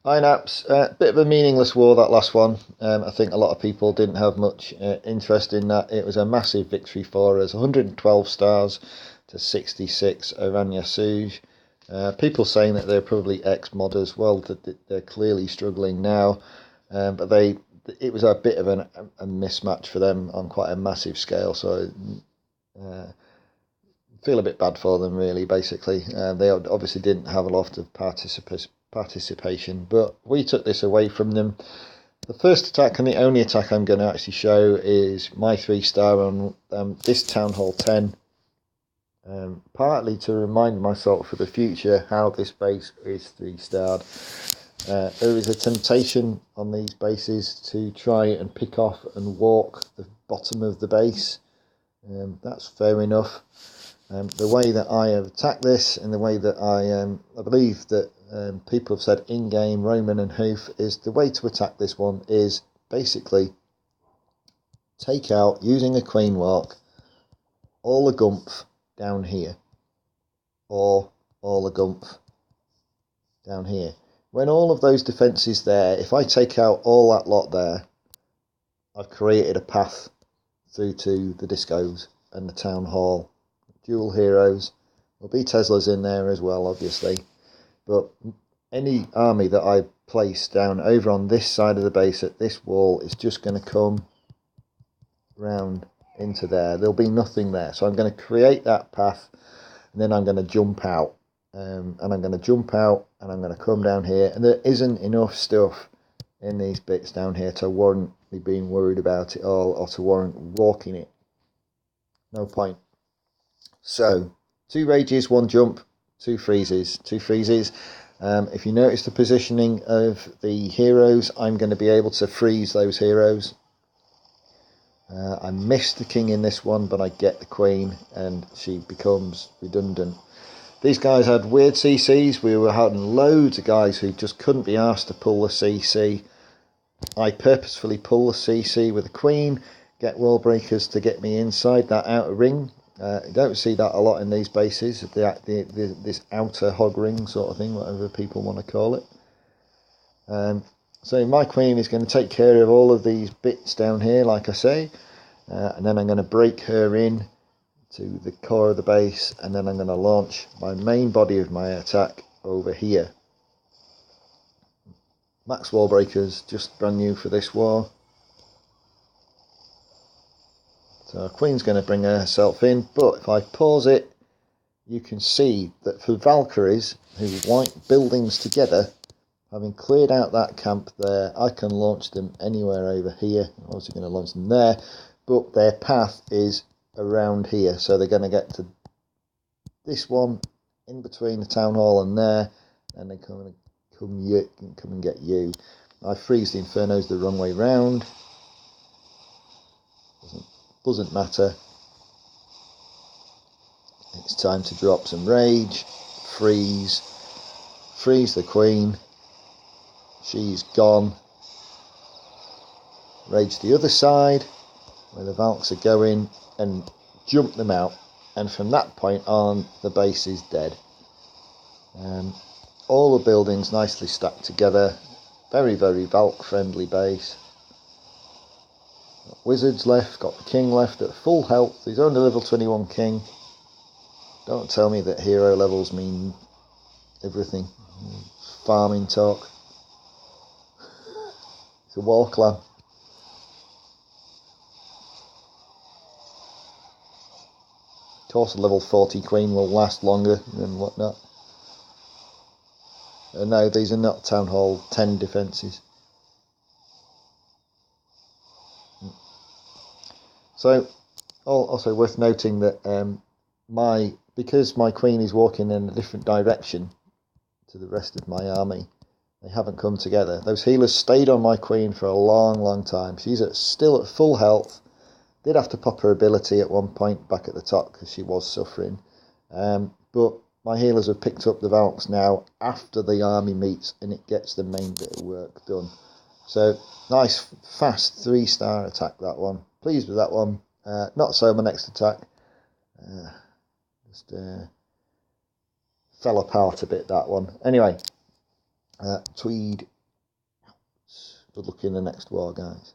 Inaps, bit of a meaningless war, that last one. I think a lot of people didn't have much interest in that. It was a massive victory for us, 112 stars to 66 Orania Suge. People saying that they're probably ex-modders. Well, they're clearly struggling now, but it was a bit of a mismatch for them on quite a massive scale. So uh, feel a bit bad for them, really. Basically, they obviously didn't have a lot of participation, but we took this away from them. The first attack and the only attack I'm going to actually show is my 3-star on this Town Hall 10. Partly to remind myself for the future how this base is 3-starred. There is a temptation on these bases to try and pick off and walk the bottom of the base. That's fair enough. The way that I have attacked this, and the way that I believe that people have said in-game, Roman and Hoof, is the way to attack this one is basically take out, using a queen walk, all the gumph down here, or all the gumph down here. When all of those defences there, if I take out all that lot there, I've created a path through to the discos and the town hall. Dual heroes. There'll be Teslas in there as well, obviously. But any army that I place down over on this side of the base at this wall is just going to come round into there. There'll be nothing there. So I'm going to create that path, and then I'm going to jump out. And I'm going to jump out, and I'm going to come down here. And there isn't enough stuff in these bits down here to warrant me being worried about it all, or to warrant walking it. No point. So, 2 rages, 1 jump, 2 freezes. 2 freezes. If you notice the positioning of the heroes, I'm going to be able to freeze those heroes. I missed the king in this one, but I get the queen, and she becomes redundant. These guys had weird CCs. We were having loads of guys who just couldn't be asked to pull the CC. I purposefully pull the CC with a queen, get wall breakers to get me inside that outer ring. You don't see that a lot in these bases, this outer hog ring sort of thing, whatever people want to call it. So my queen is going to take care of all of these bits down here, like I say, and then I'm going to break her in to the core of the base, and then I'm going to launch my main body of my attack over here. Max wall breakers, just brand new for this war. So Queen's going to bring herself in, but if I pause it, you can see that for Valkyries who wipe buildings together, having cleared out that camp there, I can launch them anywhere over here. I'm obviously going to launch them there, but their path is around here, so they're going to get to this one in between the town hall and there, and they come and get you. I freeze the Infernos the wrong way round. Doesn't matter. It's time to drop some rage. Freeze the queen. She's gone. Rage the other side where the Valks are going, and jump them out, and from that point on the base is dead. All the buildings nicely stacked together. Very, very Valk friendly base. Got wizards left, got the king left at full health. He's only level 21 king. Don't tell me that hero levels mean everything. Farming talk. It's a war clan. Of course, a level 40 queen will last longer and whatnot. No, these are not Town Hall 10 defences. So, also worth noting that because my queen is walking in a different direction to the rest of my army, they haven't come together. Those healers stayed on my queen for a long, long time. She's still at full health. Did have to pop her ability at one point back at the top because she was suffering. But my healers have picked up the Valks now after the army meets, and it gets the main bit of work done. So, nice, fast 3-star attack, that one. Pleased with that one. Not so my next attack. Just fell apart a bit, that one. Anyway, Tweed. Good luck in the next war, guys.